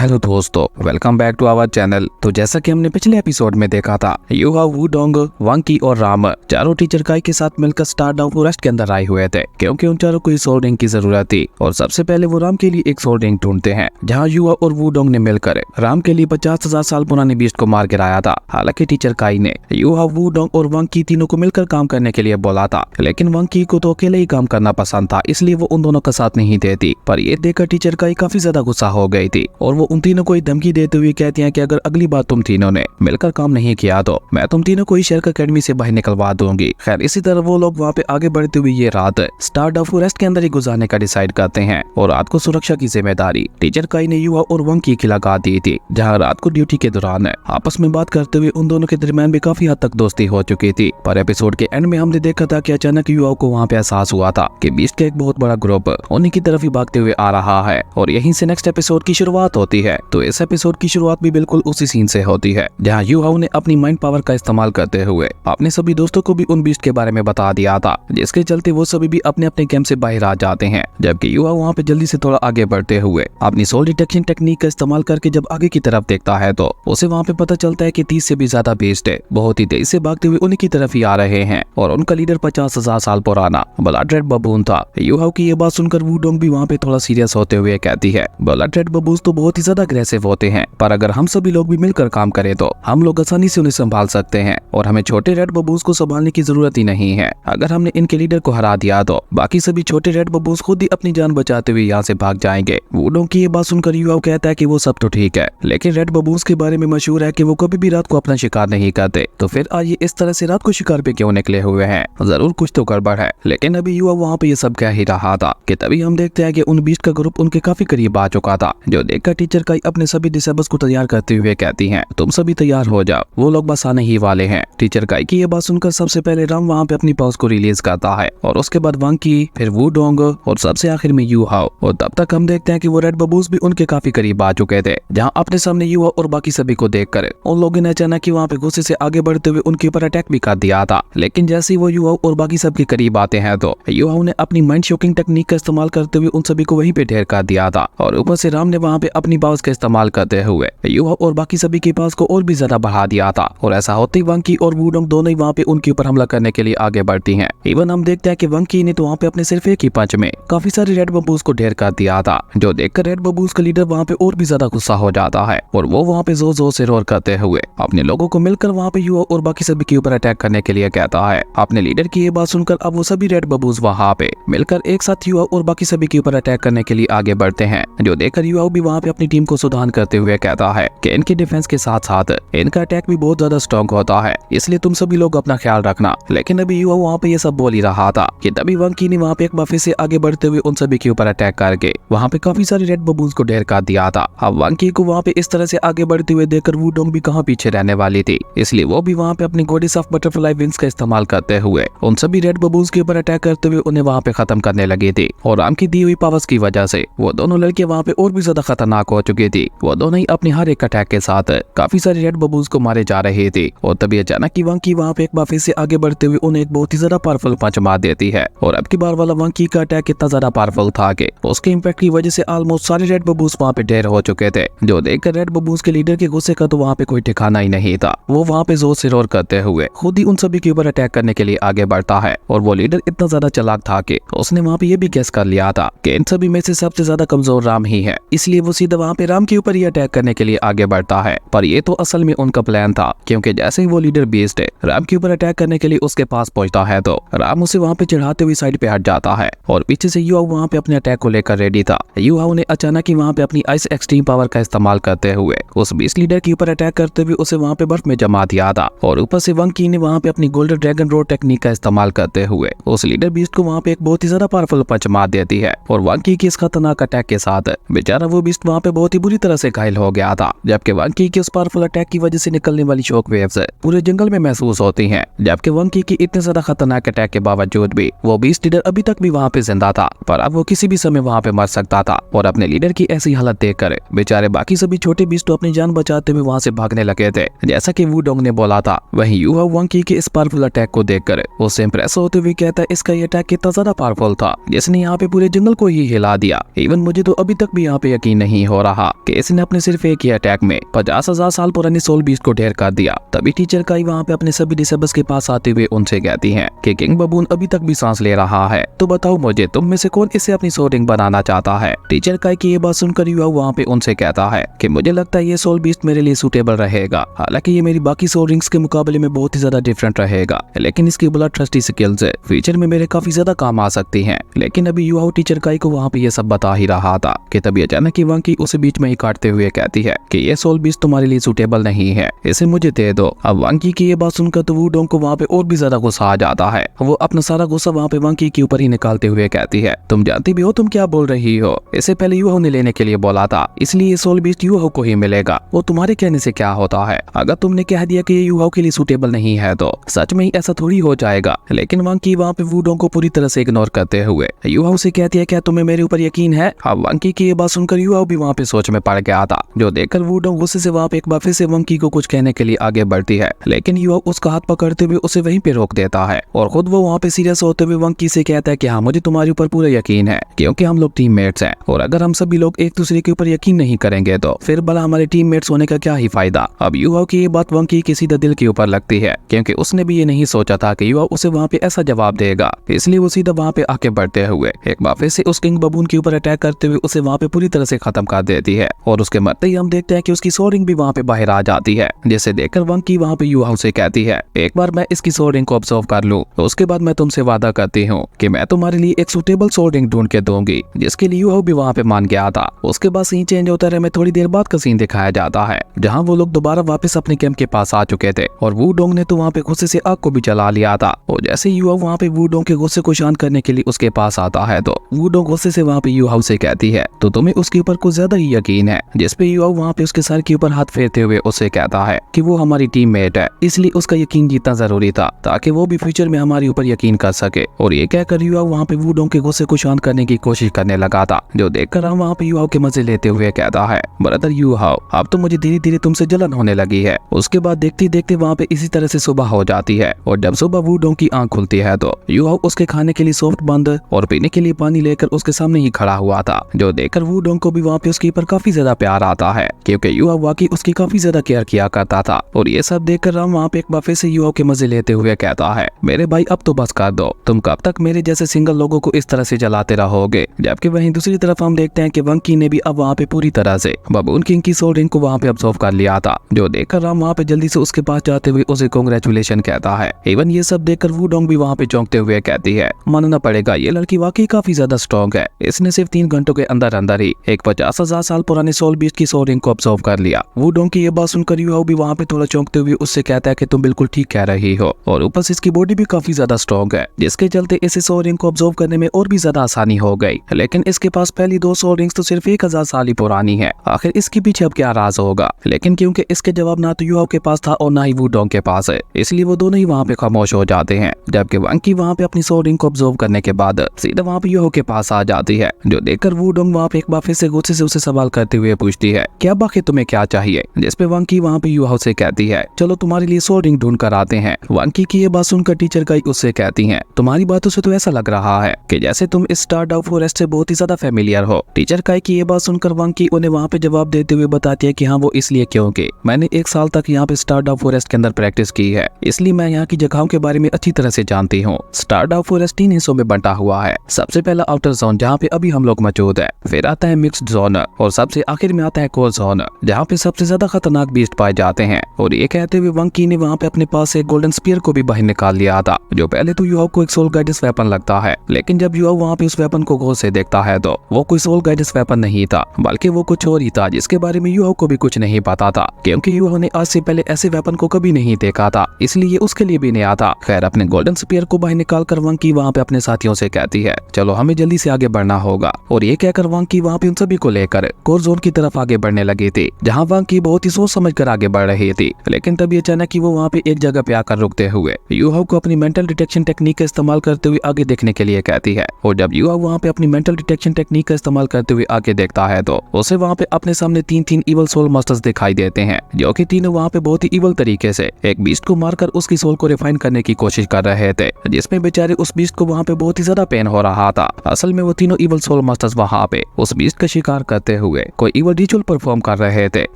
Hello दोस्तों, welcome back to our channel. तो जैसा कि हमने पिछले एपिसोड में देखा था, यूहाओ, वुडोंग, वांकी और राम चारों टीचर काई के साथ मिलकर स्टार डाउन फॉरेस्ट के अंदर आए हुए थे क्योंकि उन चारों को सोल रिंग की जरूरत थी। और सबसे पहले वो राम के लिए एक सोल रिंग ढूंढते हैं, जहाँ यूहाओ और वुडोंग ने मिलकर राम के लिए 50,000 साल पुराने बीस्ट को मार गिराया था। हालांकि टीचर काई ने यूहाओ, वुडोंग और वांकी तीनों को मिलकर काम करने के लिए बोला था, लेकिन वांकी को तो अकेले ही काम करना पसंद था, इसलिए वो उन दोनों का साथ नहीं देती। पर ये देखकर टीचर काई काफी ज्यादा गुस्सा हो गई थी और वो उन तीनों को धमकी देते हुए कहती हैं कि अगर अगली बार तुम तीनों ने मिलकर काम नहीं किया तो मैं तुम तीनों को ही शेरक एकेडमी से बाहर निकलवा दूंगी। खैर, इसी तरह वो लोग वहाँ पे आगे बढ़ते हुए ये रात स्टार डाउन फॉरेस्ट के अंदर ही गुजारने का डिसाइड करते हैं। और रात को सुरक्षा की जिम्मेदारी टीचर काई ने यूहाओ और वांकी की लगा दी थी, जहाँ रात को ड्यूटी के दौरान आपस में बात करते हुए उन दोनों के दरमियान भी काफी हद तक दोस्ती हो चुकी थी। पर एपिसोड के एंड में हमने देखा था कि अचानक यूहाओ को वहाँ पे एहसास हुआ था कि बीस्ट का एक बहुत बड़ा ग्रुप उन्हीं की तरफ ही भागते हुए आ रहा है और यहीं से नेक्स्ट एपिसोड की शुरुआत होती है। तो इस एपिसोड की शुरुआत भी बिल्कुल उसी सीन से होती है, जहां यूहाओ ने अपनी माइंड पावर का इस्तेमाल करते हुए अपने सभी दोस्तों को भी उन बीस्ट के बारे में बता दिया था, जिसके चलते वो सभी भी अपने अपने कैंप से बाहर आ जाते हैं। जबकि यूहाओ वहां पे जल्दी से थोड़ा आगे बढ़ते हुए अपनी सोल डिटेक्शन टेक्निक का इस्तेमाल करके जब आगे की तरफ देखता है तो उसे वहां पे पता चलता है कि 30 से भी ज्यादा बीस्ट है बहुत ही तेज से भागते हुए उन्हीं की तरफ ही आ रहे हैं और उनका लीडर 50,000 साल पुराना ब्लड रेड बबून था। यूहाओ की ये बात सुनकर वुडोंग भी वहाँ पे थोड़ा सीरियस होते हुए कहती है, ब्लड रेड बबून्स तो बहुत ही ज्यादा अग्रेसिव होते हैं, पर अगर हम सभी लोग भी मिलकर काम करें तो हम लोग आसानी से उन्हें संभाल सकते हैं और हमें छोटे रेड बबून्स को संभालने की जरूरत ही नहीं है। अगर हमने इनके लीडर को हरा दिया तो बाकी सभी छोटे रेड बबून्स खुद ही अपनी जान बचाते हुए यहाँ से भाग जाएंगे। वुडोंग की ये बात सुनकर यूहाओ कहता है कि वो सब तो ठीक है, लेकिन रेड बबून्स के बारे में मशहूर है कि वो कभी भी रात को अपना शिकार नहीं करते, तो फिर आज ये इस तरह से रात को शिकार पे क्यों निकले हुए हैं? जरूर कुछ तो गड़बड़ है। लेकिन अभी यूहाओ वहाँ पे ये सब कह ही रहा था कि तभी हम देखते हैं कि उन बीस्ट का ग्रुप उनके काफी करीब आ चुका था, जो देखकर टीचर काई अपने सभी डिसेबल्स को तैयार करते हुए कहती हैं, तुम सभी तैयार हो जाओ, वो लोग बस आने ही वाले हैं। टीचर काई की ये बात सुनकर सबसे पहले राम वहाँ पे अपनी पावर्स को रिलीज करता है और उसके बाद वांकी, फिर वुडोंग और सबसे आखिर में यूहाओ। और तब तक हम देखते हैं कि वो रेड बबून्स भी उनके काफी करीब आ चुके थे, जहाँ अपने सामने यूहाओ और बाकी सभी को देखकर उन लोगों ने अचानक ही वहाँ पे गुस्से से आगे बढ़ते हुए उनके ऊपर अटैक भी कर दिया था। लेकिन जैसे ही वो यूहाओ और बाकी सब के करीब आते हैं तो यूहाओ ने अपनी माइंड शॉकिंग टेक्निक का इस्तेमाल करते हुए उन सभी को वहीं पे ढेर कर दिया था और ऊपर से राम ने वहाँ पे अपनी पावर्स का इस्तेमाल करते हुए यूहाओ और बाकी सभी के पास को और भी ज्यादा बढ़ा दिया था। और ऐसा होते ही वांकी और वुडोंग दोनों ही वहाँ पे उनके ऊपर हमला करने के लिए आगे बढ़ती हैं। इवन हम देखते हैं कि वांकी ने तो वहाँ पे अपने सिर्फ एक ही पंच में काफी सारे रेड बबून्स को ढेर कर दिया था, जो देखकर रेड बबून्स का लीडर वहाँ पे और भी ज्यादा गुस्सा हो जाता है और वो वहाँ पे जोर जोर से रोर करते हुए अपने लोगों को मिलकर वहाँ पे यूहाओ और बाकी सभी के ऊपर अटैक करने के लिए कहता है। अपने लीडर की ये बात सुनकर अब वो सभी रेड बबून्स वहाँ पे मिलकर एक साथ यूहाओ और बाकी सभी के ऊपर अटैक करने के लिए आगे बढ़ते हैं, जो देखकर यूहाओ भी वहाँ पे अपनी टीम को सुधार करते हुए कहता है कि इनके डिफेंस के साथ साथ इनका अटैक भी बहुत ज्यादा स्ट्रॉन्ग होता है, इसलिए तुम सभी लोग अपना ख्याल रखना। लेकिन अभी यूहाओ वहाँ पे ये सब बोल ही रहा था कि तभी वांकी ने वहाँ पे एक बार फिर से आगे बढ़ते हुए उन सभी के ऊपर अटैक करके वहाँ पे काफी सारे रेड बबून्स को ढेर कर दिया था। अब वांकी को वहाँ पे इस तरह से आगे बढ़ते हुए देखकर वुडोंग भी कहाँ पीछे रहने वाली थी, इसलिए वो भी वहाँ पे अपनी गॉडेस ऑफ बटरफ्लाई विंग्स का इस्तेमाल करते हुए उन सभी रेड बबून्स के ऊपर अटैक करते हुए उन्हें वहाँ पे खत्म करने लगी थी। और राम की दी हुई पावर्स की वजह से वो दोनों लड़के वहाँ पे और भी ज्यादा खतरनाक हो चुकी थी। वो दोनों ही अपने हर एक अटैक के साथ काफी सारे रेड बबून्स को मारे जा रहे थे और तभी अचानक ही वांकी वहाँ पे एक बार फिर से आगे बढ़ते हुए उन्हें एक बहुत ही ज्यादा पावरफुल पंच मार देती है। और अब की बार वाला वांकी का अटैक इतना ज्यादा पावरफुल था कि उसके इम्पैक्ट की वजह से ऑलमोस्ट सारे रेड बबून्स वहाँ पे ढेर हो चुके थे, जो देखकर रेड बबून्स के लीडर के गुस्से का तो वहाँ पे कोई ठिकाना ही नहीं था। वो वहाँ पे जोर से रोर करते हुए खुद ही उन सभी के ऊपर अटैक करने के लिए आगे बढ़ता है और वो लीडर इतना ज्यादा चालाक था कि उसने वहाँ पे ये भी गेस कर लिया था कि इन सभी में से सबसे ज्यादा कमजोर राम ही है, इसलिए वो सीधा वहाँ पे राम के ऊपर ही अटैक करने के लिए आगे बढ़ता है। पर ये तो असल में उनका प्लान था, क्योंकि जैसे ही वो लीडर बीस्ट राम के ऊपर अटैक करने के लिए उसके पास पहुंचता है तो राम उसे वहाँ पे चढ़ाते हुए साइड पे हट जाता है और पीछे से यूहाओ वहाँ पे अपने अटैक को लेकर रेडी था। यूहाओ ने अचानक ही वहाँ पे अपनी आइस एक्सट्रीम पावर का इस्तेमाल करते हुए उस बीस्ट लीडर के ऊपर अटैक करते हुए उसे वहाँ पे बर्फ में जमा दिया था और ऊपर से वांकी ने वहाँ पे अपनी गोल्डन ड्रैगन रोड टेक्निक का इस्तेमाल करते हुए उस लीडर बीस्ट को वहाँ पे एक बहुत ही ज्यादा पावरफुल पंच मार देती है। और वांकी की इस खतरनाक अटैक के साथ बेचारा वो बीस्ट वहाँ पे बहुत ही बुरी तरह से घायल हो गया था, जबकि वांकी की उस पावरफुल अटैक की वजह से निकलने वाली शॉक वेव्स पूरे जंगल में महसूस होती हैं। जबकि वांकी की इतने ज्यादा खतरनाक अटैक के बावजूद भी वो बीस्ट लीडर अभी तक भी वहाँ पे जिंदा था, पर अब वो किसी भी समय वहाँ पे मर सकता था। और अपने लीडर की ऐसी हालत देखकर बेचारे बाकी सभी छोटे बीस्ट तो अपनी जान बचाते हुए वहाँ से भागने लगे थे, जैसा कि वुडोंग ने बोला था। वहीं यूहाओ वांकी के इस पावरफुल अटैक को देखकर उससे इंप्रेस होते हुए कहता है इसका ये अटैक कितना ज्यादा पावरफुल था जिसने यहाँ पे पूरे जंगल को ही हिला दिया। इवन मुझे तो अभी तक भी यहाँ पे यकीन नहीं हो रहा कि इसने अपने सिर्फ एक ही अटैक में 50,000 साल पुरानी सोल बीस्ट को ढेर कर दिया। तभी टीचर काई वहाँ पे अपने सभी डिसेबल्स के पास आते हुए उनसे कहती है कि किंग बबून अभी तक भी सांस ले रहा है, तो बताओ मुझे तुम में से कौन इसे अपनी सोल रिंग बनाना चाहता है। टीचर काई की ये बात सुनकर युहाओ वहाँ पे उनसे कहता है कि मुझे लगता है ये सोल बीस्ट मेरे लिए सूटेबल रहेगा। हालांकि ये मेरी बाकी सोल रिंग्स के मुकाबले में बहुत ही ज्यादा डिफरेंट रहेगा, लेकिन इसकी ब्लड ट्रस्टी स्किल्स फ्यूचर में मेरे काफी ज्यादा काम आ सकती हैं। लेकिन अभी युहाओ टीचर काई को वहाँ पे ये सब बता ही रहा था कि तभी अचानक ही वंकी उसे बीच में ही काटते हुए कहती है कि ये सोल बीस्ट तुम्हारे लिए सूटेबल नहीं है, इसे मुझे दे दो। अब वंकी की ये बात सुनकर तो वूडोंग को वहाँ पे और भी ज्यादा गुस्सा आ जाता है। वो अपना सारा गुस्सा वहाँ पे वंकी के ऊपर ही निकालते हुए कहती है, तुम जानती भी हो तुम क्या बोल रही हो, इससे पहले युहाओ ने लेने के लिए बोला था, इसलिए ये सोल बीस्ट युहाओ को ही मिलेगा। वो तुम्हारे कहने से क्या होता है, अगर तुमने कह दिया कि ये युहाओ के लिए सूटेबल नहीं है तो सच में ही ऐसा थोड़ी हो जाएगा। लेकिन वंकी वहाँ पे वूडोंग को पूरी तरह से इग्नोर करते हुए युहाओ से कहती है, क्या तुम्हें मेरे ऊपर यकीन है। अब वंकी की ये बात सुनकर युहाओ भी वहाँ पे सोच में पड़ गया था, जो देखकर वूडोंग गुस्से से वहाँ पे एक बार फिर से वंकी को कुछ कहने के लिए आगे बढ़ती है। लेकिन युहाओ उसका हाथ पकड़ते हुए उसे वहीं पे रोक देता है और खुद वो वहाँ पे सीरियस होते हुए वंकी से कहता है कि हाँ मुझे तुम्हारे ऊपर पूरा यकीन है, क्योंकि हम लोग टीममेट्स हैं और अगर हम सभी लोग एक दूसरे के ऊपर यकीन नहीं करेंगे तो फिर भला हमारे टीममेट्स होने का क्या ही फायदा। अब युहाओ की ये बात वंकी के सीधा दिल के ऊपर लगती है, क्योंकि उसने भी ये नहीं सोचा था कि युहाओ उसे वहाँ पे ऐसा जवाब देगा। इसलिए वो सीधा वहाँ पे आके बढ़ते हुए एक बार फिर से उस किंग बबून के ऊपर अटैक करते हुए उसे वहाँ पे पूरी तरह से खत्म कर देती है। और उसके मरते ही हम देखते हैं कि उसकी सोल रिंग भी वहाँ पे बाहर आ जाती है, जिसे देखकर वंकी वहाँ पे युहाओ से कहती है, एक बार मैं इसकी सोल रिंग को ऑब्जर्व कर लूं तो उसके बाद मैं तुमसे वादा करती हूँ कि मैं तुम्हारे लिए एक सूटेबल सोल रिंग ढूंढ के दूंगी। जिसके लिए युहाओ भी वहाँ पे मान गया था। उसके बाद सीन चेंज होता रहे में थोड़ी देर बाद का सीन दिखाया जाता है, जहाँ वो लोग दोबारा वापस अपने कैंप के पास आ चुके थे और वूडोंग ने तो वहाँ पे गुस्से से आग को भी जला लिया था। और जैसे युहाओ वहाँ पे वूडोंग के गुस्से को शांत करने के लिए उसके पास आता है तो वूडोंग गुस्से से वहाँ पे युहाओ से कहती है, तो तुम्हें उसके ऊपर कुछ ज्यादा ही यकीन है। जिसपे युहाओ वहाँ पे उसके सर के ऊपर हाथ फेरते हुए उसे कहता है कि वो हमारी टीममेट है, इसलिए उसका यकीन जीतना जरूरी था ताकि वो भी फ्यूचर में हमारे ऊपर यकीन कर सके। और ये कहकर युहाओ वहाँ पे वूडोंग के गुस्से को शांत करने की कोशिश करने लगा था, जो देखकर हम वहाँ पे युहाओ के मजे लेते हुए कहता है, ब्रदर युहाओ अब तो मुझे धीरे धीरे तुमसे जलन होने लगी है। उसके बाद देखते देखते वहाँ पे इसी तरह से सुबह हो जाती है और जब सुबह वूडोंग की आंख खुलती है तो युहाओ उसके खाने के लिए सॉफ्ट बंद और पीने के लिए पानी लेकर उसके सामने ही खड़ा हुआ था, जो देखकर वूडोंग को भी वहाँ पे उसके ऊपर काफी ज्यादा प्यार आता है, क्योंकि युहाओ वाकई उसकी काफी ज्यादा केयर किया करता था। और ये सब देखकर राम वहाँ पे एक बार फिर से युहाओ के मजे लेते हुए कहता है, मेरे भाई अब तो बस कर दो, तुम कब तक मेरे जैसे सिंगल लोगों को इस तरह से जलाते रहोगे। जबकि वहीं दूसरी तरफ हम देखते हैं कि वंकी ने भी अब वहाँ पे पूरी तरह से बबून किंग की सोल रिंग को वहाँ पे ऑब्जर्व कर लिया था, जो देखकर राम वहाँ पे जल्दी से उसके पास जाते हुए उसे कांग्रेचुलेशन कहता है। इवन ये सब देखकर वूडोंग भी वहाँ पे चौंकते हुए कहती है, मानना पड़ेगा ये लड़की वाकई काफी ज्यादा स्ट्रॉन्ग है, इसने सिर्फ 3 घंटों के अंदर अंदर ही एक 50,000 साल पुराने सोल बीस्ट की सोल रिंग को ऑब्जर्व कर लिया। वूडोंग की ये बात सुनकर युहाओ भी वहाँ पे थोड़ा चौंकते हुए उससे कहता है कि तुम बिल्कुल ठीक कह रही हो, और ऊपर से इसकी बॉडी भी काफी ज्यादा स्ट्रॉन्ग है, जिसके चलते इसे सोल रिंग को ऑब्जर्व करने में और भी ज्यादा आसानी हो गई। लेकिन इसके पास पहली 2 सोल रिंग्स तो सिर्फ 1000 साल ही पुरानी है, आखिर इसके पीछे अब क्या राज होगा। लेकिन क्योंकि इसके जवाब ना तो युहाओ के पास था और ना ही वूडोंग के पास है, इसलिए वो दोनों ही वहाँ पे खामोश हो जाते हैं। जबकि वंकी वहाँ पे अपनी सोल रिंग को ऑब्जर्व करने के बाद सीधा वहाँ पे युहाओ के पास आ जाती है, जो देखकर वूडोंग वहाँ पे एक बार फिर से गुस्से से उसे सवाल करते हुए पूछती है, क्या बाकी तुम्हें क्या चाहिए। जिसपे वंकी वहाँ पे युहाओ से कहती है, चलो तुम्हारे लिए सोल रिंग ढूंढ कर आते हैं। वंकी की ये बात सुनकर टीचर काई उससे कहती है, तुम्हारी बातों से तो ऐसा लग रहा है कि जैसे तुम इस स्टारडाउ फॉरेस्ट से बहुत ही ज्यादा फेमिलियर हो। टीचर काई की ये बात सुनकर वंकी उन्हें वहाँ पे जवाब देते हुए बताती है कि हाँ वो इसलिए क्योंकि मैंने 1 साल तक यहाँ पे स्टारडाउ फॉरेस्ट के अंदर प्रैक्टिस की है, इसलिए मैं यहाँ की जगहों के बारे में अच्छी तरह से जानती हूँ। स्टारडाउ फॉरेस्ट 3 हिस्सों में बंटा हुआ है। सबसे पहला आउटर जोन जहाँ पे अभी हम लोग मौजूद है, फिर आता है मिक्स्ड जोन और सबसे आखिर में आता है कोर जोन, जहाँ पे सबसे ज्यादा खतरनाक बीस्ट पाए जाते हैं। और ये कहते हुए वंकी ने वहाँ पे अपने पास एक गोल्डन स्पीयर को भी बाहर निकाल लिया था, जो पहले तो युहाओ को एक सोल गाइडेंस वेपन लगता है, लेकिन जब युहाओ वहाँ पे उस वेपन को गौर से देखता है तो वो कोई सोल गाइडेंस वेपन नहीं था, बल्कि वो कुछ और ही था, जिसके बारे में युहाओ को भी कुछ नहीं पता था, क्योंकि युहाओ ने आज से पहले ऐसे वेपन को कभी नहीं देखा था, इसलिए उसके लिए भी नया था। खैर अपने गोल्डन स्पीयर को बाहर निकाल कर वंकी वहाँ पे अपने साथियों से कहती है, चलो हमें जल्दी से आगे बढ़ना होगा। और ये कहकर वंकी वहाँ पे उन सभी को लेकर कोर जोन की तरफ आगे बढ़ने लगी थी, जहाँ वंकी बहुत ही सोच समझ कर आगे बढ़ रही थी। लेकिन तभी अचानक ही वो वहाँ पे एक जगह पे आकर रुकते हुए युहाओ को अपनी मेंटल डिटेक्शन टेक्निक का इस्तेमाल करते हुए आगे देखने के लिए कहती है। और जब युहाओ वहाँ पे अपनी मेंटल डिटेक्शन टेक्निक का इस्तेमाल करते हुए आगे देखता है तो उसे वहाँ पे अपने सामने 3 इवल सोल मास्टर्स दिखाई देते हैं, जो कि तीनों वहाँ पे बहुत ही इवल तरीके से एक बीस्ट को मारकर उसकी सोल को रिफाइन करने की कोशिश कर रहे थे, जिसमें बेचारे उस बीस्ट को वहाँ पे बहुत ही ज्यादा पेन हो रहा था। असल में वो तीनों इवल सोल मास्टर्स वहाँ पे उस बीस्ट का शिकार करते हुए कोई इवल रिचुअल परफॉर्म कर रहे थे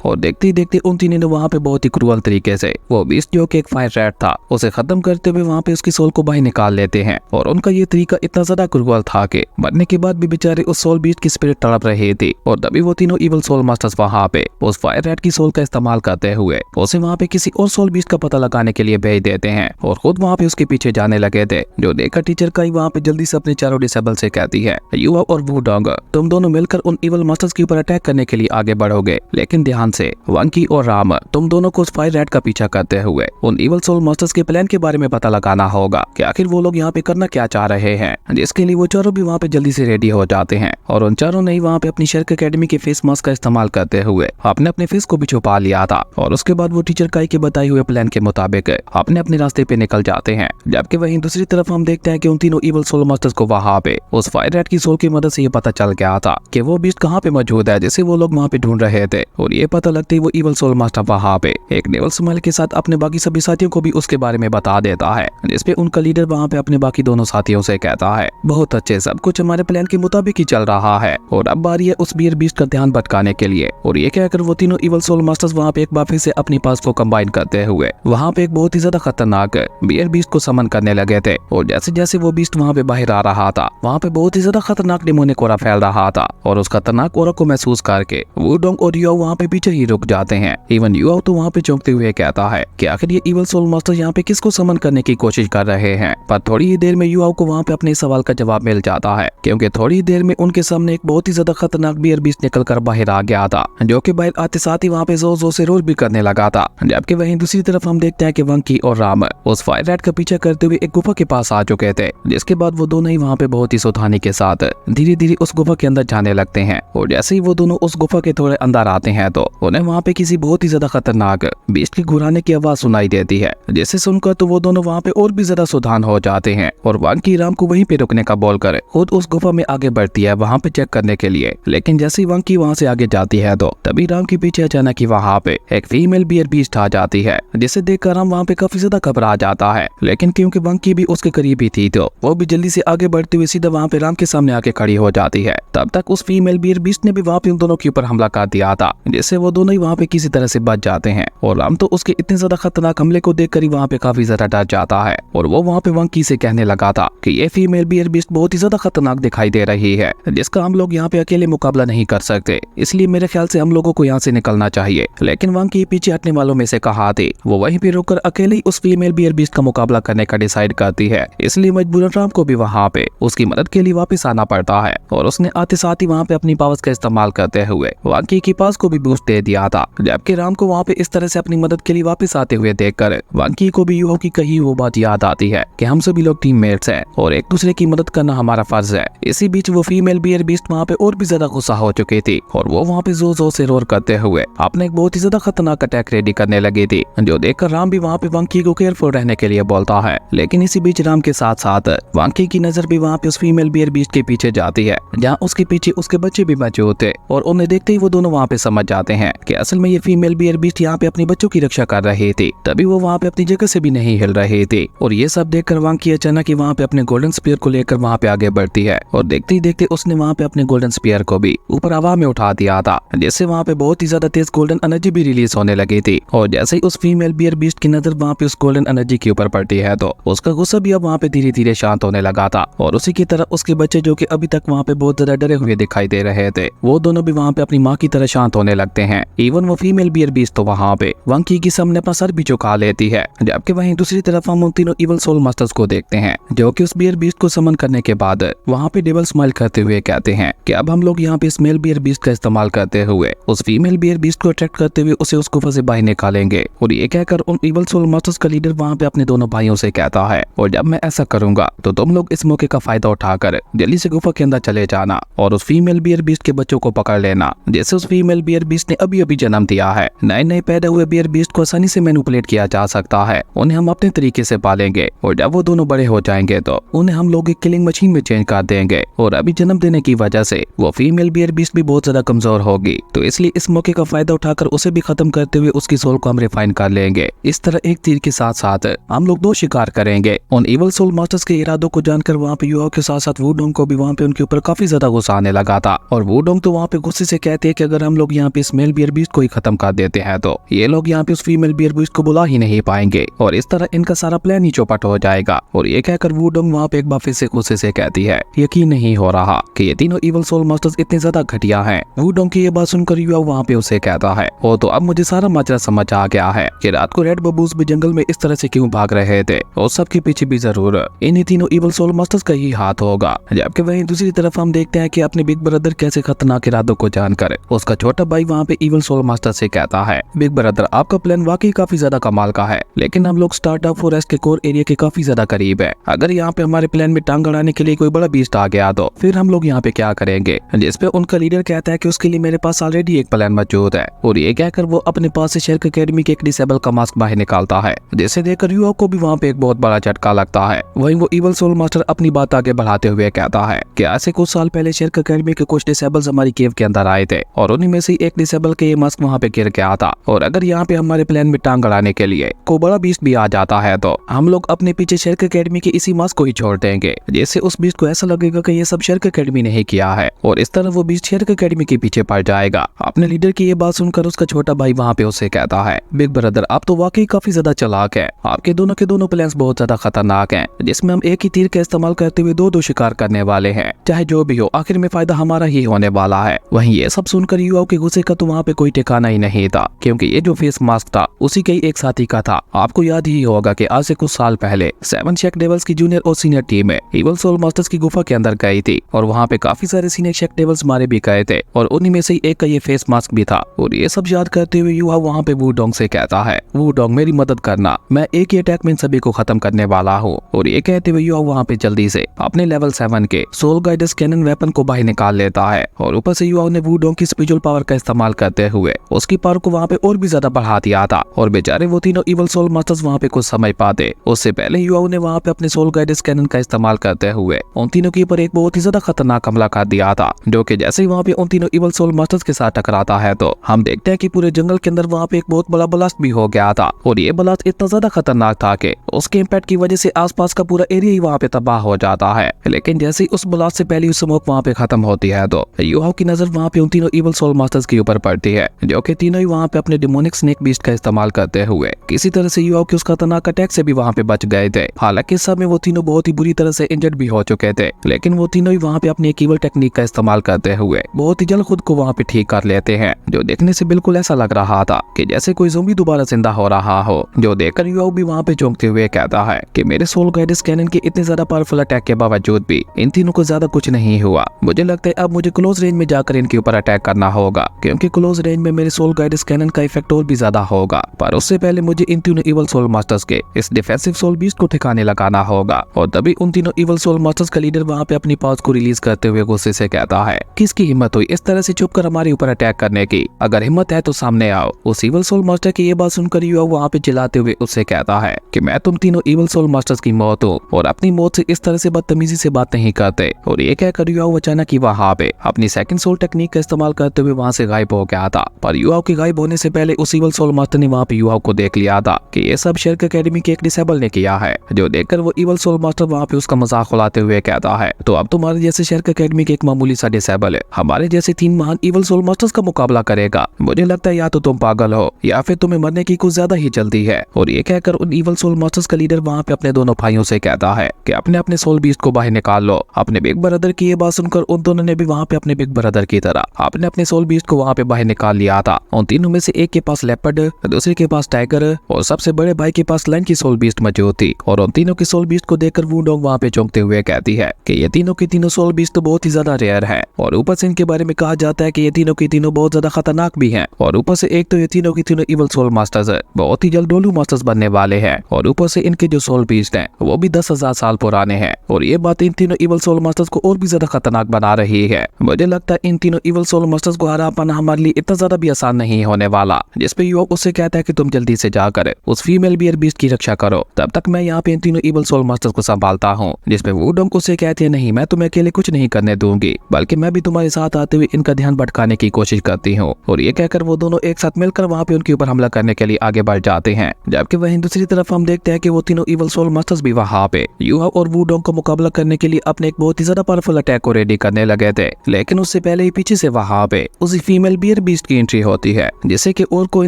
और देखते ही देखते उन तीनों ने वहाँ पे बहुत ही क्रूअल तरीके से वो बीस्ट जो कि एक फायर रैट था उसे खत्म करते हुए वहाँ पे उसकी सोल को बाहर निकाल लेते हैं। और उनका ये तरीका इतना ज्यादा क्रूअल था कि मरने के बाद भी बेचारे उस सोल बीस्ट की स्पिरिट तड़प रहे थे। और तभी वो तीनों इवल सोल मास्टर्स वहाँ पे उस फायर रैट की सोल का इस्तेमाल करते हुए उसे वहाँ पे किसी और सोल बीस्ट का पता लगाने के लिए भेज देते हैं और खुद वहाँ पे उसके पीछे जाने लगे थे। जो देखकर टीचर काई वहाँ पे जल्दी से अपने चारों डिसेबल से कहती है, युवा और वुडोंग तुम दोनों मिलकर उन इवल मास्टर्स के ऊपर अटैक करने के लिए आगे बढ़ोगे, लेकिन ध्यान से वंकी और राम तुम दोनों को उस फायर रैट का पीछा करते हुए उन इवल सोल मास्टर्स के प्लान के बारे में पता लगाना होगा कि आखिर वो लोग यहाँ पे करना क्या चाह रहे हैं। जिसके लिए वो चारों भी वहाँ पे जल्दी से रेडी हो जाते हैं और उन चारों ने वहाँ पे अपनी शर्क एकेडमी के फेस मास्क का इस्तेमाल करते हुए अपने अपने फेस को भी छुपा लिया था। और उसके बाद वो टीचर काई के बताए हुए प्लान के मुताबिक अपने अपने रास्ते पे निकल जाते हैं। जबकि वहीं दूसरी तरफ हम देखते हैं कि उन तीनों इवल सोल मास्टर्स को वहाँ पे उस फायर रैट की सोल की मदद से ये पता चल गया था कि वो बीस्ट कहाँ पे मौजूद है जिसे वो लोग वहाँ पे ढूंढ रहे थे। और ये पता लगते ही वो इवल सोल मास्टर वहाँ पे एक नेवल स्माइल के साथ अपने बाकी सभी साथियों को भी उसके बारे में बता देता है, जिसपे उनका लीडर वहाँ पे अपने बाकी दोनों साथियों से कहता है, बहुत अच्छे, सब कुछ हमारे प्लान के मुताबिक ही चल रहा है और अब बारी है उस बियर बीस्ट का ध्यान भटकाने के लिए। और ये कहकर वो तीनों इवल सोल मास्टर्स वहाँ पे एक बार फिर से अपनी पास को कंबाइन करते हुए वहाँ पे एक बहुत ही ज्यादा खतरनाक बियर बीस्ट को समन करने लगे थे। और जैसे जैसे वो बीस्ट वहाँ पे बाहर आ रहा था वहाँ पे बहुत ही ज्यादा खतरनाक डेमोनिक ऑरा फैल रहा था। और उस खतरनाक ऑरा को महसूस करके वुडोंग और युआओ वहाँ पे पीछे ही रुक जाते हैं। इवन युआओ तो वहाँ पे चौंकते हुए कहता है कि आखिर ये इवल सोल मास्टर यहाँ पे किसको समन करने की कोशिश कर रहे हैं। पर थोड़ी ही देर में युआओ को वहाँ पे अपने सवाल का जवाब मिल जाता है, क्योंकि थोड़ी ही देर में उनके सामने एक बहुत ही ज्यादा खतरनाक बियर बीस्ट निकल कर बाहर आ गया था, जो कि बाहर आते साथ ही वहाँ पे जोर जोर से रोर भी करने लगा था। जबकि वहीं दूसरी तरफ हम देखते हैं कि वंकी और राम उस फायर रैट का पीछा करते हुए एक गुफा के पास आ चुके थे। जिसके बाद वो दोनों ही वहाँ पे बहुत ही सावधानी के साथ धीरे धीरे उस गुफा के अंदर जाने लगते हैं। और जैसे ही वो दोनों उस गुफा के थोड़े अंदर आते हैं तो उन्हें वहाँ पे किसी बहुत ही ज्यादा खतरनाक बीस्ट की घुराने की आवाज सुनाई देती है, जिसे सुनकर तो वो दोनों वहाँ पे और भी ज्यादा सावधान हो जाते हैं। और वंकी राम को वहीं पे रुकने का बोलकर खुद उस गुफा में आगे बढ़ती है वहाँ पे चेक करने के लिए। लेकिन जैसे ही वंकी वहाँ से आगे जाती है तो तभी राम के पीछे अचानक ही वहाँ पे एक फीमेल बियर बीस्ट आ जाती है, जिसे देखकर राम वहाँ पे काफी ज्यादा घबरा जाता है। लेकिन क्योंकि वंकी भी उसके करीब ही थी तो वो भी जल्दी से आगे बढ़ते हुए सीधा वहाँ पे राम के सामने आके खड़ी हो जाती है। तब तक उस फीमेल बियर बीस्ट ने भी वहाँ पे उन दोनों के ऊपर हमला कर दिया था, जिससे वो दोनों ही वहाँ पे किसी तरह से बच जाते हैं। और राम तो उसके इतने ज्यादा खतरनाक हमले को देखकर ही वहाँ पे काफी ज्यादा डर जाता है। और वो वहाँ पे वंकी से कहने लगा था कि ये फीमेल बियर बीस्ट बहुत ही ज्यादा खतरनाक दिखाई दे रही है, जिसका हम लोग यहाँ पे अकेले मुकाबला नहीं कर सकते, इसलिए मेरे ख्याल से हम लोगों को यहाँ से निकलना चाहिए। लेकिन वंकी पीछे हटने वालों में से कहा थी वो वहीं पे रुककर अकेले ही उस फीमेल बियर बीस्ट का मुकाबला करने का डिसाइड करती है। इसलिए मजबूरन राम को भी वहाँ पे उसकी मदद के लिए वापस आना पड़ता है। और उसने आते साथ ही वहाँ पे अपनी पावर्स का इस्तेमाल करते हुए वंकी की पास को भी बूस्ट दे दिया था। जबकि राम को वहाँ पे इस तरह से अपनी मदद के लिए वापस आते हुए देखकर वंकी को भी युआओ की कही वो बात याद आती है कि हम सभी लोग टीममेट्स हैं और एक दूसरे की मदद करना हमारा फर्ज है। इसी बीच वो फीमेल बियर बीस्ट वहाँ पे और भी ज्यादा गुस्सा हो चुकी थी और वो वहाँ पे जोर जोर से रोर करते हुए अपने एक बहुत ही ज्यादा खतरनाक अटैक रेडी करने लगी थी, जो देखकर राम भी वहाँ पे वंकी को केयरफुल रहने के लिए बोलता है। लेकिन इसी बीच राम के साथ साथ वंकी की नजर भी वहाँ पे उस फीमेल बियर बीस्ट के पीछे जाती है, जहाँ उसके पीछे उसके बच्चे भी मौजूद थे। और उन्हें देखते ही वो दोनों वहाँ पे समझ जाते हैं कि असल में ये फीमेल बियर बीस्ट यहाँ पे अपने बच्चों की रक्षा कर रही थी, तभी वो वहाँ पे अपनी जगह से भी नहीं हिल रही थी। और ये सब देखकर वंकी अचानक ही वहाँ पे अपने गोल्डन स्पीयर को लेकर वहाँ पे आगे बढ़ती है और देखते ही देखते उसने वहाँ पे अपने गोल्डन स्पीयर को भी ऊपर हवा में उठा दिया था, जिससे वहाँ पे बहुत ही ज्यादा तेज गोल्डन एनर्जी भी रिलीज होने लगी थी। और जैसे ही उस फीमेल बियर बीस्ट की नजर वहाँ पे उस गोल्डन एनर्जी के ऊपर पड़ती है तो उसका गुस्सा भी अब वहाँ पे धीरे धीरे शांत होने लगा था। और उसी की तरह उसके बच्चे जो कि अभी तक वहाँ पे बहुत ज्यादा डरे हुए दिखाई दे रहे थे, वो दोनों भी वहाँ पे अपनी माँ की तरह शांत होने लगते हैं। इवन वो फीमेल बियर बीस्ट तो वहाँ पे वंकी के सामने अपना सर भी झुका लेती है। जबकि वहीं दूसरी तरफ हम उन तीनों इवल सोल मास्टर्स को देखते हैं, जो कि उस बियर बीस्ट को समन करने के बाद वहाँ पे डेबल स्माइल करते हुए कहते हैं कि अब हम लोग यहाँ पे इस मेल बियर बीस्ट का इस्तेमाल करते हुए उस फीमेल बियर बीस्ट को अट्रैक्ट करते हुए उसे उस गुफा से बाहर निकालेंगे। और ये कहकर उन इवल सोल मास्टर्स का लीडर वहाँ पे अपने दोनों भाइयों से कहता है, और जब मैं ऐसा करूंगा तो तुम लोग इस मौके का फायदा उठाकर जल्दी से गुफा के अंदर चले जाना और उस फीमेल बियर बीस्ट के बच्चों को पकड़ लेना, जैसे उस फीमेल बियर बीस्ट ने अभी अभी जन्म दिया है। नए नए पैदा हुए बियर बीस्ट को आसानी से मैनिपुलेट किया जा सकता है, उन्हें हम अपने तरीके से पालेंगे और जब वो दोनों बड़े हो जाएंगे तो उन्हें हम लोग एक किलिंग मशीन में चेंज कर देंगे। और अभी जन्म देने की वजह से वो फीमेल बियर बीस्ट भी बहुत ज्यादा कमजोर होगी, तो इसलिए इस मौके का फायदा उठाकर उसे भी खत्म करते हुए उसकी सोल को हम रिफाइन कर लेंगे। इस तरह एक तीर के साथ साथ हम लोग दो शिकार करेंगे। उन इवल सोल मास्टर्स के इरादों को जानकर वहाँ पे युआओ के साथ साथ वुडोंग को भी वहाँ पे उनके ऊपर काफी ज्यादा गुस्सा आने लगा था। और वुडोंग तो वहाँ पे गुस्से से कहते हैं कि अगर हम लोग यहाँ पे इस मेल बियर बीस्ट को ही खत्म कर देते हैं तो ये लोग यहाँ पे उस फीमेल बियर बीस्ट को बुला ही नहीं पाएंगे और इस तरह इनका सारा प्लान ही चौपट हो जाएगा। और ये कहकर वुडोंग वहाँ पे एक बार फिर से गुस्से से कहती है, यकीन नहीं हो रहा कि ये तीनों इवल सोल मास्टर्स इतने ज्यादा घटिया हैं। वुडोंग की ये बात सुनकर युआ वहाँ पे उसे कहता है, ओ तो अब मुझे सारा माजरा समझ आ गया है कि रात को रेड बबूस भी जंगल में इस तरह से क्यों भाग रहे थे और सबके पीछे भी जरूर इन्हीं तीनों इवल सोल मास्टर्स का ही हाथ होगा। जबकि वहीं दूसरी तरफ हम देखते हैं कि अपने बिग ब्रदर कैसे खतरनाक इरादों को जानकर उसका छोटा भाई वहाँ पे इवल सोल मास्टर से कहता है, बिग ब्रदर आपका प्लान वाकई काफी ज्यादा कमाल का है, लेकिन हम लोग स्टारडार्क फॉरेस्ट के कोर एरिया के काफी ज्यादा करीब है। अगर यहाँ पे हमारे प्लान में टांग अड़ाने के लिए कोई बड़ा बीस्ट आ गया तो फिर हम लोग यहाँ पे क्या करेंगे। जिसपे उनका लीडर कहता है कि उसके लिए मेरे पास ऑलरेडी एक प्लान मौजूद है। और ये कहकर वो अपने पास से शेरक एकेडमी के एक डिसेबल का मास्क बाहर निकालता है, जिसे देखकर युवा को भी वहाँ पे एक बहुत बड़ा झटका लगता है। वहीं वो इवल सोल मास्टर अपनी बात आगे बढ़ाते हुए कहता है कि ऐसे कुछ साल पहले शेरक एकेडमी के कुछ डिसेबल्स हमारी केव के अंदर आए थे और उन्हीं में से एक डिसेबल के ये मास्क वहाँ पे गिर गया था। और अगर यहाँ पे हमारे प्लान में टांग अड़ाने के लिए कोई बड़ा बीस्ट भी आ जाता है तो हम लोग अपने पीछे शेरक एकेडमी के इसी मास्क को ही छोड़ देंगे, जिससे उस बीस्ट को ऐसा लगेगा कि ये सब शेरक एकेडमी ने ही किया है और इस तरह वो बीस्ट शेरक एकेडमी के पीछे पड़ जाएगा। अपने लीडर की ये बात सुनकर उसका छोटा भाई वहाँ पे उसे कहता है, बिग ब्रदर आप तो वाकई काफी ज्यादा चालाक है, आपके दोनों के दोनों प्लान्स बहुत ज्यादा खतरनाक हैं, जिसमें हम एक ही तीर का इस्तेमाल करते हुए दो शिकार करने वाले हैं। चाहे जो भी हो आखिर में फायदा हमारा ही होने वाला है। वहीं ये सब सुनकर युवाओं के गुस्से का तो वहाँ पे कोई ठिकाना ही नहीं था, क्योंकि ये जो फेस मास्क था उसी के ही एक साथी का था। आपको याद ही होगा कि आज से कुछ साल पहले 7 शेक डेविल्स की जूनियर और senior team Evil Soul Masters की गुफा के अंदर गई थी और वहाँ पे काफी सारे सीनियर शेक डेविल्स मारे भी गए थे और उन्हीं में से एक का ये फेस मास्क भी था। और ये सब याद करते हुए युवा वहाँ पे वुडोंग से कहता है, वुडोंग मेरी मदद करना, मैं एक ही अटैक में इन सभी को खत्म करने वाला हूँ। और ये कहते हुए युवा वहाँ पे जल्दी से अपने लेवल 7 के सोल गाइडर्स कैनन वेपन को बाहर निकाल लेता है और ऊपर से युवा ने वुडोंग की स्पिरिचुअल पावर का इस्तेमाल करते हुए उसकी पावर को वहाँ पे और भी ज्यादा बढ़ा दिया था। और बेचारे वो तीनों इवल सोल मास्टर्स वहाँ पे कुछ समय पाते उससे पहले युवा ने वहाँ पे अपने सोल गाइडर्स कैनन का इस्तेमाल करते हुए उन तीनों के ऊपर एक बहुत ही ज्यादा खतरनाक हमला कर दिया था, जो कि जैसे ही वहाँ पे उन तीनों इवल सोल मास्टर्स के साथ टकराता है तो हम देखते हैं कि पूरे जंगल के अंदर वहाँ पे एक बहुत बड़ा ब्लास्ट भी हो गया था। और ये ब्लास्ट इतना ज्यादा खतरनाक था कि उसके इम्पैक्ट की वजह से आसपास का पूरा एरिया ही वहाँ पे तबाह हो जाता है। लेकिन जैसे ही उस ब्लास्ट से पहले स्मोक वहाँ पे खत्म होती है तो युवाओं की नजर वहाँ पे उन तीनों इवल सोल मास्टर्स के ऊपर पड़ती है, जो कि तीनों ही वहाँ पे अपने डिमोनिक स्नेक बीस्ट का इस्तेमाल करते हुए किसी तरह से युवाओं के उस खतरनाक अटैक से भी वहाँ पे बच गए थे। हालांकि इस समय वो तीनों बहुत ही बुरी तरह से इंजर्ड भी हो चुके थे, लेकिन वो तीनों ही वहाँ पे अपनी एक ईवल टेक्निक का इस्तेमाल करते हुए बहुत ही जल्द खुद को वहाँ पे ठीक कर लेते हैं, जो देखने से बिल्कुल ऐसा लग रहा था कि जैसे कोई ज़ोंबी दोबारा जिंदा हो रहा हो। जो देखकर युवा भी वहाँ पे चौंकते हुए कहता है कि मेरे सोल गाइडर्स कैनन के इतने ज्यादा पावरफुल अटैक के बावजूद भी इन तीनों को ज्यादा कुछ नहीं हुआ। मुझे लगता है अब मुझे क्लोज रेंज में जाकर इनके ऊपर अटैक करना होगा, क्योंकि क्लोज रेंज में मेरे सोल गाइडर्स कैनन का इफेक्ट और भी ज्यादा होगा। पर उससे पहले मुझे इन तीनों इवल सोल मास्टर्स के इस डिफेंसिव सोल बीस्ट को ठिकाने लगाना होगा। और तभी उन तीनों इवल सोल मास्टर्स का लीडर वहाँ पे अपनी पावर्स को रिलीज करते हुए गुस्से से कहता है, किसकी हिम्मत हुई इस तरह से छुपकर हमारे ऊपर अटैक करने की? अगर हिम्मत है तो सामने आओ। उस इवल सोल मास्टर की ये बात सुनकर युवा वहाँ पे चिल्लाते हुए उससे कहता है कि मैं तुम तीनों इवल सोल मास्टर्स की मौत हूँ और अपनी मौत से इस तरह से बदतमीजी से बात नहीं करते। और ये कहकर युवा अचानक ही वहाँ पे अपनी सेकंड सोल टेक्निक का इस्तेमाल करते हुए वहाँ से गायब हो गया था। पर युवा के गायब होने से पहले उस इवल सोल मास्टर ने वहाँ पे युवा को देख लिया था कि ये सब शेरक एकेडमी के एक डिसेबल ने किया है। जो देखकर वो इवल सोल मास्टर वहाँ पे उसका मजाक उड़ाते हुए कहता है, तो अब तुम्हारे जैसे शेरक एकेडमी के एक मामूली सा डिसेबल है हमारे जैसे 3 महान इवल सोल मास्टर्स का मुकाबला करेगा? मुझे लगता है या तो तुम पागल हो या फिर तुम्हें मरने की कुछ ज्यादा ही जल्दी है। और ये कहकर उन इवल सोल मास्टर्स का लीडर वहाँ पे अपने दोनों भाइयों से कहता है कि अपने अपने सोल बीस्ट को बाहर निकाल लो। अपने बिग ब्रदर की ये बात सुनकर उन दोनों ने भी वहाँ पे अपने बिग ब्रदर की तरह अपने अपने सोल बीस्ट को वहाँ पे बाहर निकाल लिया था। उन तीनों में से एक के पास लेपर्ड, दूसरे के पास टाइगर और सबसे बड़े भाई के पास लायन की सोल बीस्ट मौजूद थी। और उन तीनों की सोल बीस्ट को देखकर वुडोंग वहाँ पे चौंकते हुए कहती है कि ये तीनों की तीनों सोल बीस्ट तो बहुत ही ज्यादा रेयर है और ऊपर से इनके बारे में कहा जाता है कि ये तीनों की तीनों बहुत ज्यादा खतरनाक भी हैं। और ऊपर से एक तो ये तीनों की तीनों इवल सोल मास्टर्स बहुत ही जल्द डोलू मास्टर्स बनने वाले हैं और ऊपर से इनके जो सोल बीस्ट हैं वो भी 10,000 साल पुराने हैं। और ये बात इन तीनों इवल सोल मास्टर्स को और भी ज्यादा खतरनाक बना रही है। मुझे लगता है इन तीनों इवल सोल मास्टर्स को हरा पाना हमारे लिए इतना ज्यादा भी आसान नहीं होने वाला। जिसपे युवक उससे कहता है कि तुम जल्दी से जाकर उस फीमेल बियर बीस्ट की रक्षा करो, तब तक मैं यहाँ पे इन तीनों इवल सोल मास्टर्स को संभालता हूँ। जिसपे वुडोंग उससे कहती है, नहीं मैं तुम्हें अकेले कुछ नहीं करने दूंगी, बल्कि मैं भी तुम्हारे साथ आते हुए इनका ध्यान भटकाने की कोशिश करती हूँ। और ये कहकर वो दोनों एक साथ मिलकर वहाँ पे उनके ऊपर हमला करने के लिए आगे बढ़ जाते हैं। जबकि वहीं दूसरी तरफ हम देखते हैं कि वो तीनों इवल सोल मास्टर्स भी वहाँ पे युवा और वुडोंग को मुकाबला करने के लिए अपने एक बहुत ही ज्यादा पावरफुल अटैक को रेडी करने लगे थे। लेकिन उससे पहले ही पीछे से वहाँ पे उसी फीमेल बियर बीस्ट की एंट्री होती है, जिसे कि और कोई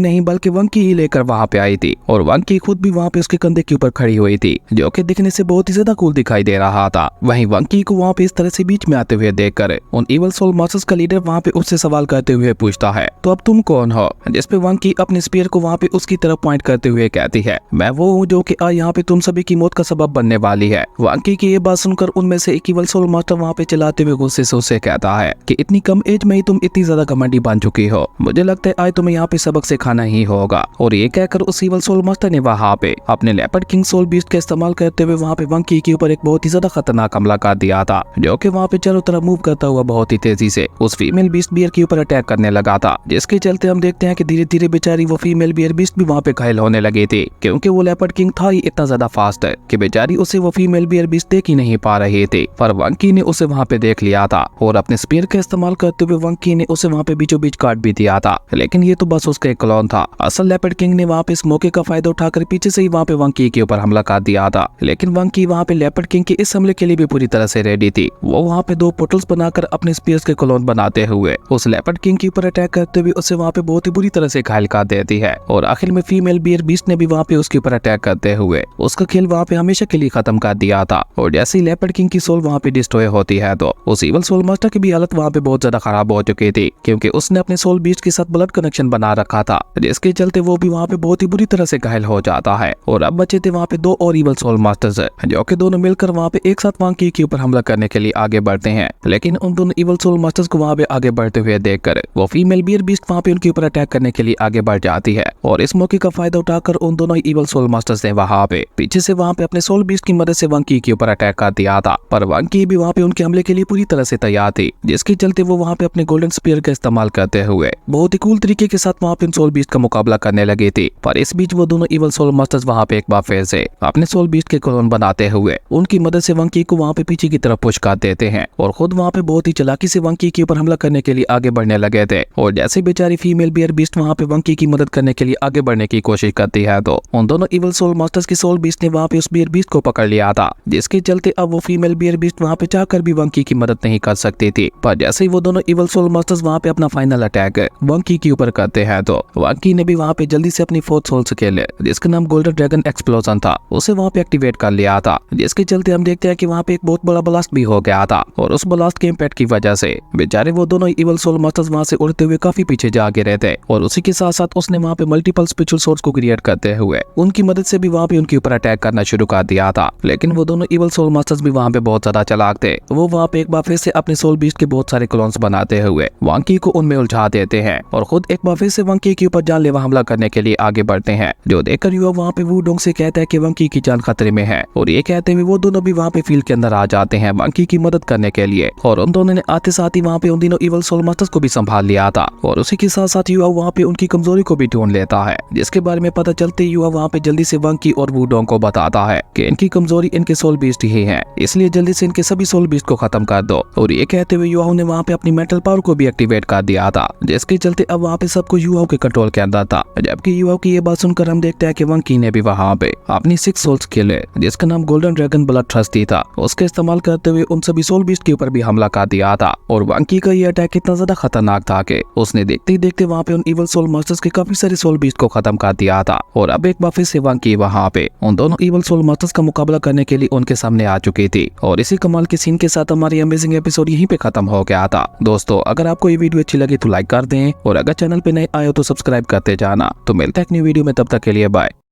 नहीं बल्कि वंकी ही लेकर वहाँ पे आई थी। और वंकी खुद भी वहाँ पे उसके कंधे के ऊपर खड़ी हुई थी, जो कि दिखने से बहुत ही ज्यादा कूल दिखाई दे रहा था। वहीं वंकी को वहाँ पे इस तरह से बीच में आते हुए देखकर उन इवल सोल मास्टर्स का लीडर वहाँ पे उससे सवाल करते हुए पूछता है, तो अब तुम कौन हो? जिसपे वंकी अपने स्पीयर को वहाँ पे उसकी तरफ पॉइंट करते हुए कहती है, मैं वो हूँ जो कि यहाँ पे तुम सभी की मौत का सबब बनने वाली है। वंकी की ये बात सुनकर उनमें से एक इवल सोल मास्टर वहाँ पे चलाते हुए गुस्से से उससे कहता है कि इतनी कम एज में ही तुम इतनी ज्यादा घमंडी बन चुकी हो, मुझे लगता है आज तुम्हें यहाँ पे सबक सिखाना ही होगा। और ये कहकर उस इवल सोल मास्टर ने वहाँ पे अपने लेपर्ड किंग सोल बीस्ट का इस्तेमाल करते हुए वहाँ पे वंकी के ऊपर एक बहुत ही ज्यादा खतरनाक हमला कर दिया था, जो कि वहाँ पे चारों तरफ मूव करता हुआ बहुत ही तेजी से उस फीमेल बीस्ट बियर के ऊपर अटैक करने लगा था। जिसके चलते हम देखते हैं कि धीरे धीरे बेचारी वो फीमेल बियर बीस्ट भी वहाँ पे घायल होने लगी थी, क्योंकि वो लेपर्ड किंग था ही इतना ज्यादा फास्ट है कि बेचारी उसे वो फीमेल बियर बीस्ट देख ही नहीं पा रही थी। पर वंकी ने उसे वहाँ पे देख लिया था और अपने स्पीयर का इस्तेमाल करते हुए वंकी ने उसे वहाँ पे बीचों बीच काट भी दिया था। लेकिन ये तो बस उसका एक क्लोन था। असल लेपर्ड किंग ने वहाँ पे इस मौके का फायदा उठाकर पीछे से ही वहाँ पे वंकी के ऊपर हमला कर दिया था। लेकिन वंकी वहाँ पे लेपर्ड किंग के इस हमले के लिए भी पूरी तरह से रेडी थी। वो वहाँ पे दो पोर्टल्स बनाकर अपने स्पीयर्स के क्लोन बनाते हुए उस लेपर्ड किंग के ऊपर अटैक करते हुए उसे वहाँ पे बहुत ही बुरी तरह से घायल कर देती है। और आखिर में फीमेल बियर बीस्ट ने भी वहाँ पे उसके ऊपर अटैक करते हुए उसका खेल वहाँ पे हमेशा के लिए खत्म कर दिया था। और जैसे ही लेपर्ड किंग की सोल वहाँ पे डिस्ट्रॉय होती है तो उस इवल सोल मास्टर की भी हालत वहाँ पे बहुत ज्यादा खराब हो चुकी थी, क्योंकि उसने अपने सोल बीस्ट के साथ ब्लड कनेक्शन बना रखा था, जिसके चलते वो भी वहाँ पे बहुत ही बुरी तरह से घायल हो जाता है। और अब बचे थे वहाँ पे दो और इवल सोल मास्टर्स, जो कि दोनों मिलकर वहाँ पे एक साथ वंकी के ऊपर हमला करने के लिए आगे बढ़ते हैं। लेकिन उन दोनों इवल सोल मास्टर्स को वहाँ पे आगे बढ़ते हुए देखकर वो फीमेल बियर बीस्ट वहाँ पे उनके ऊपर अटैक करने के लिए आगे बढ़ जाती है। और इस मौके का फायदा उठाकर उन दोनों इवल सोल मास्टर्स ने वहाँ पे पीछे से वहाँ पे अपने सोल बीस्ट की मदद से वंकी के ऊपर अटैक कर दिया था। पर वंकी भी वहाँ पे उनके हमले के लिए पूरी तरह से तैयार थी, जिसके चलते वो वहाँ पे अपने गोल्डन स्पीयर का इस्तेमाल करते हुए बहुत ही कूल तरीके के साथ वहाँ पे सोल बीस्ट का मुकाबला करने लगी थी। पर इस बीच वो दोनों इवल सोल मास्टर्स वहाँ पे एक बार फिर से अपने सोल बीस्ट के क्लोन बनाते हुए उनकी मदद से वंकी को वहाँ पे पीछे की तरफ पुश कर देते हैं और खुद वहाँ पे बहुत ही चालाकी से वंकी के ऊपर हमला करने के लिए आगे बढ़ने लगे थे। और जैसे बेचारी फीमेल बियर बीस्ट वहाँ पे वंकी की मदद करने के लिए आगे बढ़ने की कोशिश करती है तो उन दोनों इवल सोल मास्टर्स की सोल बीस्ट ने वहाँ पे उस बियर बीस्ट को पकड़ लिया था, जिसके चलते अब वो फीमेल बियर बीस्ट वहाँ पे चाहकर भी वंकी की मदद नहीं कर सकती थी। पर जैसे ही वो दोनों इवल सोल मास्टर्स वहाँ पे अपना फाइनल अटैक वंकी के ऊपर करते हैं तो वंकी ने भी वहाँ पे जल्दी से अपनी फोर्थ सोल स्केल, जिसका नाम गोल्डन ड्रैगन एक्सप्लोजन था, उसे वहाँ पे एक्टिवेट कर लिया था। जिसके चलते हम देखते हैं कि वहाँ पे एक बहुत बड़ा ब्लास्ट भी हो गया था और उस ब्लास्ट के इम्पैक्ट की वजह से बेचारे वो दोनों इवल सोल मास्टर्स वहाँ से उड़ते हुए काफी पीछे जा गिरे थे। और उसी के साथ साथ उसने वहाँ पे मल्टीपल स्पिरिचुअल सोर्स को क्रिएट करते हुए उनकी मदद से भी वहाँ पे उनके ऊपर अटैक करना शुरू कर दिया था। लेकिन वो दोनों इवल सोल मास्टर्स भी वहाँ पे बहुत ज्यादा चालाक थे। वो वहाँ पे एक बार फिर से अपने सोल बीस्ट के बहुत सारे क्लोन्स बनाते हुए वंकी को उनमें उलझा देते हैं और खुद एक बार फिर से वंकी के ऊपर जानलेवा हमला करने के लिए आगे बढ़ते हैं। जो देखकर युवा वहाँ पे वू डोंग से कहता है कि वंकी की जान खतरे में है। और ये कहते हुए वो दोनों भी वहाँ पे फील्ड के अंदर आ जाते हैं वंकी की मदद करने के लिए। और उन दोनों ने आते साथ ही वहाँ पे उन दिनों इवल सोल मास्टर्स को भी संभाल लिया था। और उसी के साथ साथ युवा वहाँ पे उनकी कमजोरी को भी ढूंढ लेता है, जिसके बारे में पता चलते युवा वहाँ पे जल्दी से वंकी और वू डोंग को बताता है कि इनकी कमजोरी इनके सोल बीस्ट ही है, इसलिए जल्दी से इनके सभी सोल बीस्ट को खत्म कर दो। और ये कहते हुए युवाओं ने वहाँ पे अपनी मेंटल पावर को भी एक्टिवेट कर दिया था, जिसके चलते अब वहाँ पे सब कुछ युवाओं के कंट्रोल के अंदर था। जबकि युवाओं की ये बात सुनकर हम देखते हैं कि वंकी ने भी वहाँ पे अपनी 6 सोल स्किल, जिसका नाम गोल्डन ड्रैगन ब्लड थ्रस्टी था, उसका इस्तेमाल करते हुए उन सभी सोल बीस्ट के ऊपर भी हमला कर दिया था। और वंकी का ये अटैक इतना ज्यादा खतरनाक था कि उसने देखते ही देखते वहाँ पे उन इवल सोल मास्टर्स के काफी सारे सोल बीस्ट को खत्म कर दिया था। और अब एक बार फिर से वंकी वहाँ पे उन दोनों इवल सोल मास्टर्स का मुकाबला करने के लिए उनके सामने आ चुकी थी। और इसी कमाल के सीन के साथ हमारी अमेजिंग एपिसोड यहीं पे खत्म हो गया था। दोस्तों, अगर आपको ये वीडियो अच्छी लगी तो लाइक कर दें और अगर चैनल पे नए आए हो तो सब्सक्राइब करते जाना। तो मिलते हैं एक न्यू वीडियो में, तब तक के लिए बाय।